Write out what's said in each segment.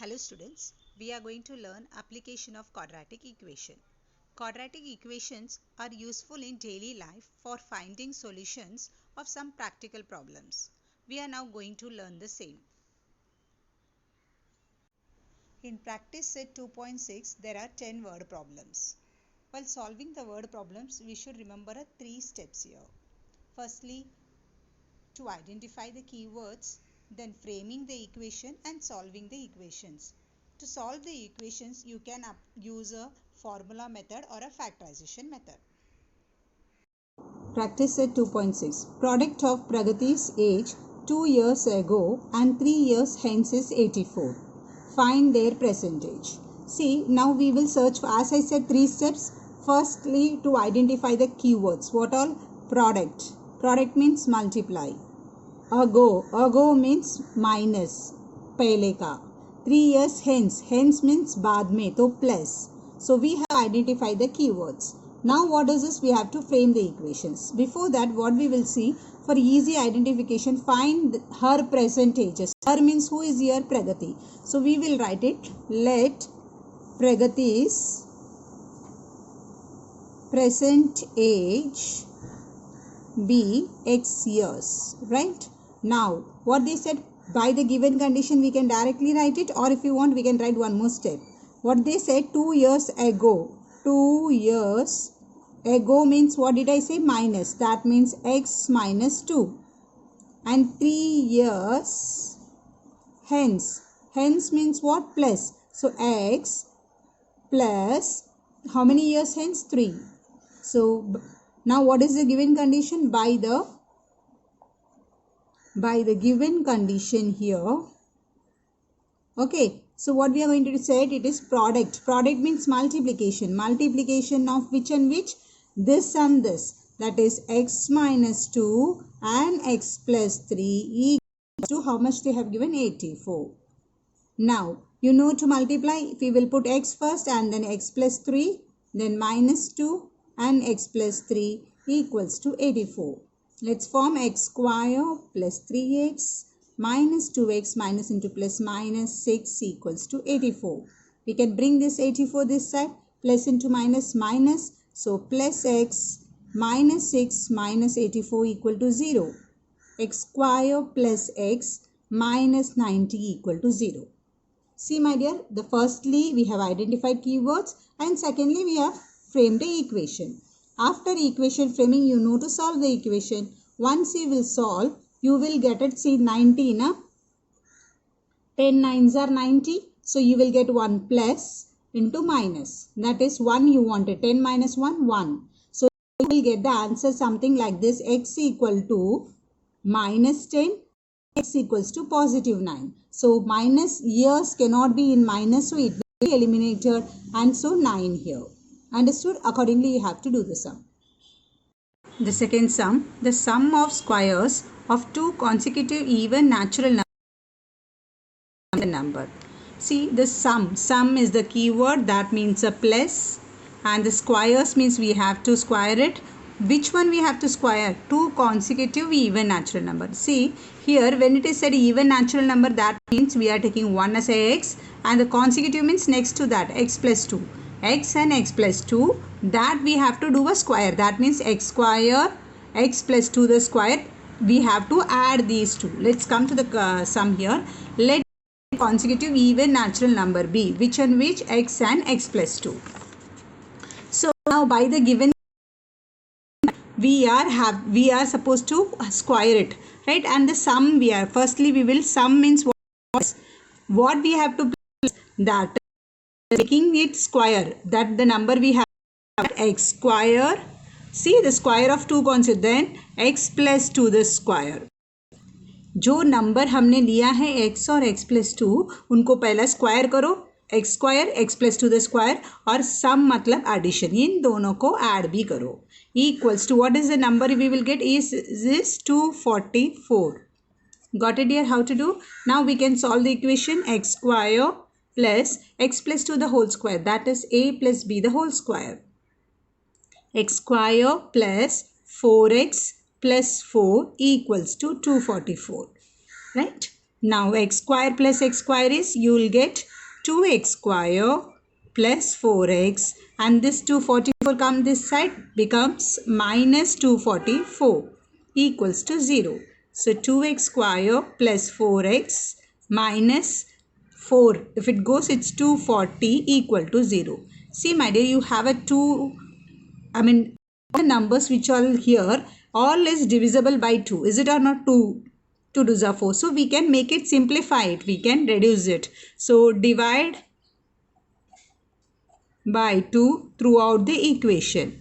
Hello students, we are going to learn application of quadratic equation. Quadratic equations are useful in daily life for finding solutions of some practical problems. We are now going to learn the same. In practice set 2.6, there are 10 word problems. While solving the word problems, we should remember 3 steps here. Firstly, to identify the keywords, then framing the equation and solving the equations. To solve the equations, you can use a formula method or a factorization method. Practice set 2.6. Product of Pragati's age 2 years ago and 3 years hence is 84. Find their percentage. See, now we will search for, as I said, 3 steps. Firstly, to identify the keywords. What all? Product. Product means multiply. Ago means minus. Pehle ka. 3 years hence means baad mein, to plus. So we have identified the keywords. Now what is this? We have to frame the equations. Before that, what we will see, for easy identification, find her percentages. Her means who is here? Pragati. So we will write it. Let Pragati's present age be X years. Right? Now, what they said, by the given condition we can directly write it, or if you want we can write one more step. What they said, 2 years ago. 2 years ago means, what did I say? Minus. That means X minus 2. And 3 years hence. Hence means what? Plus. So X plus, how many years hence? 3. So now what is the given condition? By the given condition here. Okay. So what we are going to say, it is product. Product means multiplication. Multiplication of which and which? This and this. That is X minus 2 and X plus 3 equals to how much they have given? 84. Now, you know to multiply, if we will put X first and then X plus 3, then minus 2 and X plus 3 equals to 84. Let's form X square plus 3X minus 2X minus into plus minus 6 equals to 84. We can bring this 84 this side, plus into minus minus. So plus X minus 6 minus 84 equal to 0. X square plus X minus 90 equal to 0. See my dear, the firstly we have identified keywords and secondly we have framed the equation. After equation framing, you know to solve the equation. Once you will solve, you will get it. See 90 na? 10 nines are 90. So you will get 1 plus into minus. That is 1 you wanted. 10 minus 1, 1. So you will get the answer something like this. X equal to minus 10. X equals to positive 9. So minus years cannot be in minus. So it will be eliminated. And so 9 here. Understood? Accordingly, you have to do the sum. The second sum, the sum of squares of two consecutive even natural number. See the sum is the keyword, that means a plus, and the squares means we have to square it. Which one we have to square? Two consecutive even natural number. See here, when it is said even natural number, that means we are taking 1 as a x and the consecutive means next to that x plus 2. X and x plus 2, that we have to do a square. That means x square, x plus 2 the square. We have to add these two. Let's come to the sum here. Let consecutive even natural number be which and which? X and x plus 2. So now by the given we are supposed to square it, right? And the sum we are, firstly we will sum means what we have to place, that making it square, that the number we have x square. See the square of 2 constant, then x plus 2 the square. जो number हमने लिया है x और x plus 2, उनको पहला square करो, x square x plus 2 the square, और सम मतलब एडिशन, इन दोनों को ऐड भी करो. Equals to, what is the number we will get? Is this 244. Got it here? How to do? Now we can solve the equation. X square plus x plus 2 the whole square, that is a plus b the whole square. X square plus 4x plus 4 equals to 244. Right? Now x square plus x square is, you will get 2x square plus 4x, and this 244 come this side, becomes minus 244 equals to 0. So 2x square plus 4x minus 4, if it goes, it's 240 equal to 0. See my dear, you have a the numbers which are here, all is divisible by 2. Is it or not? 2 2s are 4. So we can make it, simplify it, we can reduce it. So divide by 2 throughout the equation.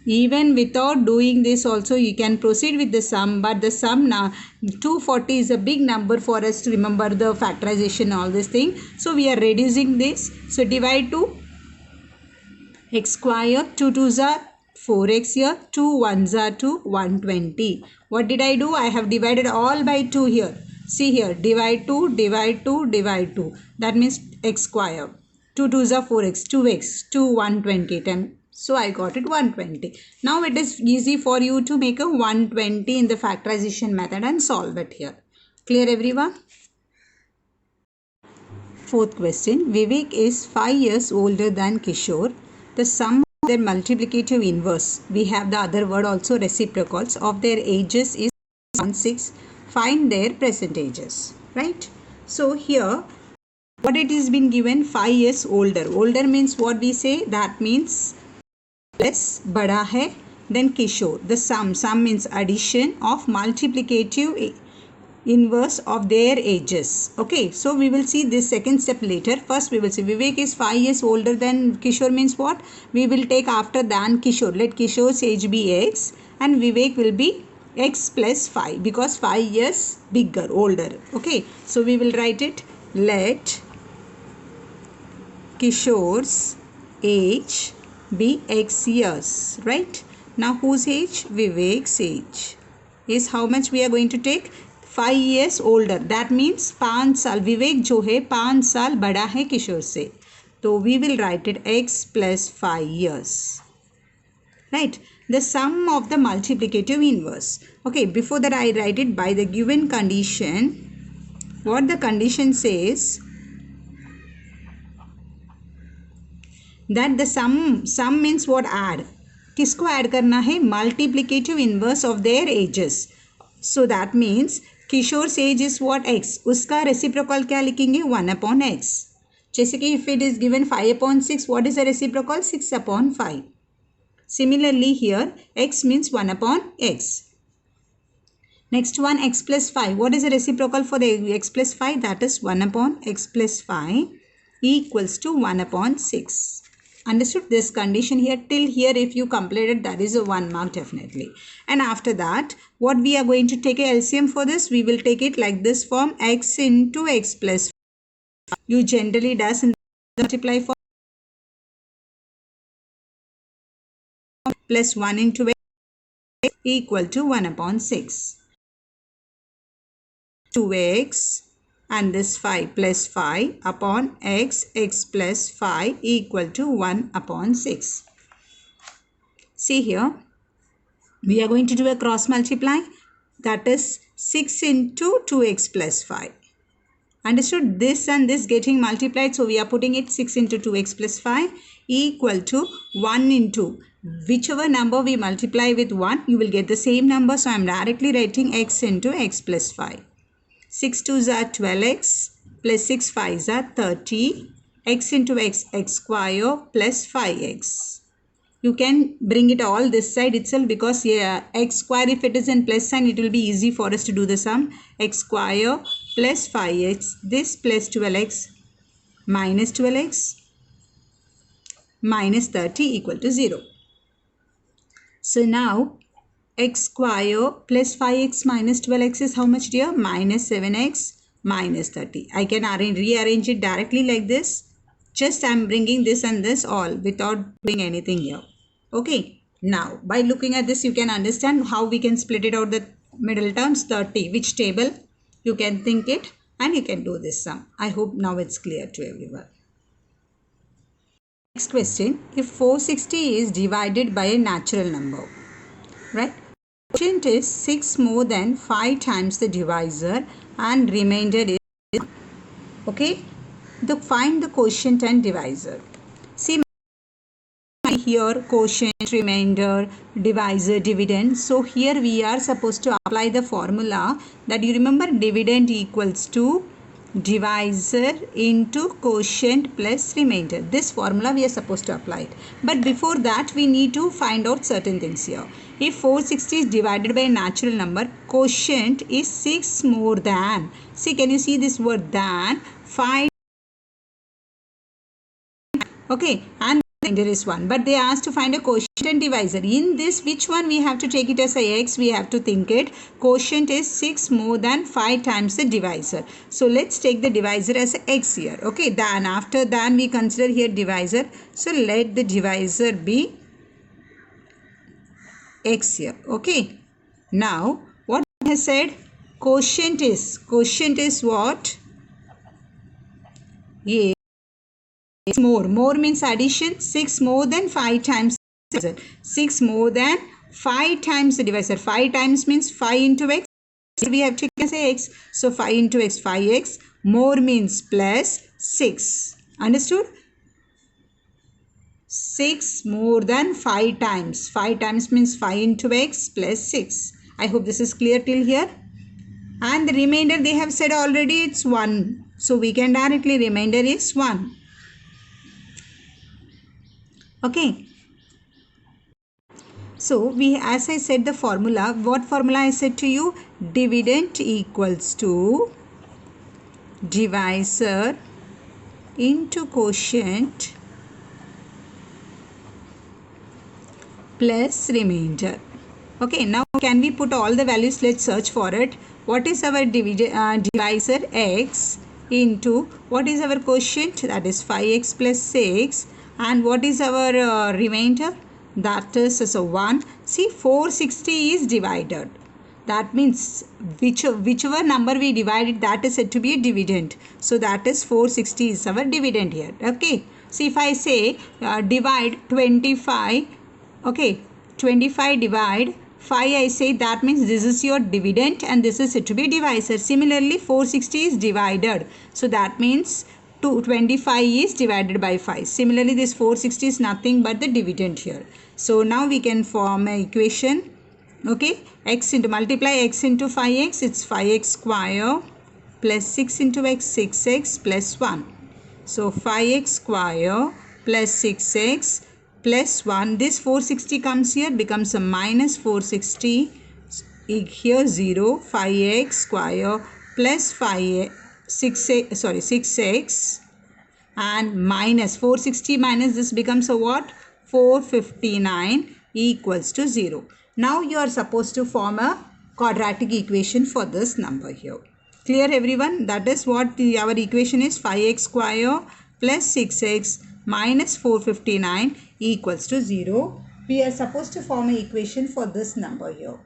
Even without doing this also you can proceed with the sum, but the sum now 240 is a big number for us to remember the factorization, all this thing. So we are reducing this. So divide 2 x square, 2 2s are 4x here, 2 1s are 2, 120. What did I do? I have divided all by 2 here. See here, divide 2, divide 2, divide 2. That means x square. 2 2s are 4x, 2x, 2 120. 10. So I got it 120. Now it is easy for you to make a 120 in the factorization method and solve it here. Clear everyone? Fourth question. Vivek is 5 years older than Kishore. The sum of their multiplicative inverse, we have the other word also, reciprocals, of their ages is 6. Find their percentages. Right? So here what it is been given, 5 years older. Older means what we say, that means less, bada hai, then Kishore. The sum means addition of multiplicative inverse of their ages. Okay, so we will see this second step later. First we will see Vivek is 5 years older than Kishore means what? We will take after than Kishore. Let Kishore's age be x and Vivek will be x plus 5 because 5 years bigger, older. Okay, so we will write it, let Kishore's age be x years, right? Now whose age? Vivek's age is how much we are going to take? 5 years older. That means 5 साल, विवेक जो है 5 साल बड़ा है किशोर से, तो we will write it x plus 5 years. Right? The sum of the multiplicative inverse. Okay, before that I write it by the given condition. What the condition says, that the sum means what? Add. किसको add करना है? Multiplicative inverse of their ages. So that means Kishore's age is what? X. उसका reciprocal क्या लिखेंगे? 1 upon x. जैसे कि if it is given 5 upon 6, what is the reciprocal? 6 upon 5. Similarly here x means 1 upon x. Next one, x plus 5. What is the reciprocal for the x plus 5? That is 1 upon x plus 5 equals to 1 upon 6. Understood this condition here? Till here if you completed, that is a 1 mark definitely. And after that what we are going to take a LCM for this? We will take it like this form, x into x plus 5. You generally does in the multiply form, plus 1 into x equal to 1 upon 6. 2x and this 5 plus 5 upon x plus 5 equal to 1 upon 6. See here, we are going to do a cross multiply, that is 6 into 2x plus 5. Understood? This and this getting multiplied, so we are putting it 6 into 2x plus 5 equal to 1 into whichever number we multiply with 1, you will get the same number. So I am directly writing x into x plus 5. 6 2s are 12x plus 6 5s are 30. X into x, x square plus 5x. You can bring it all this side itself because x square, if it is in plus sign, it will be easy for us to do the sum. X square plus 5x, this plus 12x minus 12x minus 30 equal to 0. So now x square plus 5x minus 12x is how much dear? Minus 7x minus 30. I can rearrange it directly like this. Just I am bringing this and this all without doing anything here. Okay. Now by looking at this you can understand how we can split it out the middle terms. 30. Which table? You can think it and you can do this sum. I hope now it's clear to everyone. Next question. If 460 is divided by a natural number, right? Quotient is 6 more than 5 times the divisor and remainder is Okay, find the quotient and divisor. See here, quotient, remainder, divisor, dividend. So here we are supposed to apply the formula that you remember, dividend equals to divisor into quotient plus remainder. This formula we are supposed to apply it. But before that we need to find out certain things here. If 460 is divided by a natural number, quotient is 6 more than, see, can you see this word than, 5, okay, and remainder is 1. But they asked to find a quotient and divisor. In this, which one we have to take it as a x? We have to think it. Quotient is 6 more than 5 times the divisor. So let's take the divisor as a x here. Okay, then after that we consider here divisor. So let the divisor be x here. Okay. Now what I have said, quotient is what? Yeah. More means addition. 6 more than 5 times the divisor. 6 more than 5 times the divisor. 5 times means 5 into x. We have taken as x. So 5 into x, 5x. More means plus 6. Understood? 6 more than 5 times. 5 times means 5 into x plus 6. I hope this is clear till here. And the remainder they have said already, it's 1. So we can directly, remainder is 1. Okay. So we, as I said the formula, what formula I said to you? Dividend equals to divisor into quotient plus remainder. Okay, now can we put all the values? Let's search for it. What is our divisor? X into, what is our quotient? That is 5x plus 6. And what is our remainder? That is so 1. See, 460 is divided. That means whichever number we divided, that is said to be a dividend. So that is 460 is our dividend here. Okay. See, if I say divide 25, okay, 25 divide 5, I say that means this is your dividend and this is said to be divisor. Similarly, 460 is divided. So that means 25 is divided by 5. Similarly, this 460 is nothing but the dividend here. So now we can form an equation. Okay, x into, multiply x into 5x, it's 5x square plus 6 into x, 6x plus 1. So 5x square plus 6x plus 1. This 460 comes here, becomes a minus 460. Here 0. 5x square plus 6x and minus 460 minus this becomes a what? 459 equals to 0. Now you are supposed to form a quadratic equation for this number here. Clear everyone? That is what our equation is. 5x square plus 6x minus 459 equals to 0. We are supposed to form an equation for this number here.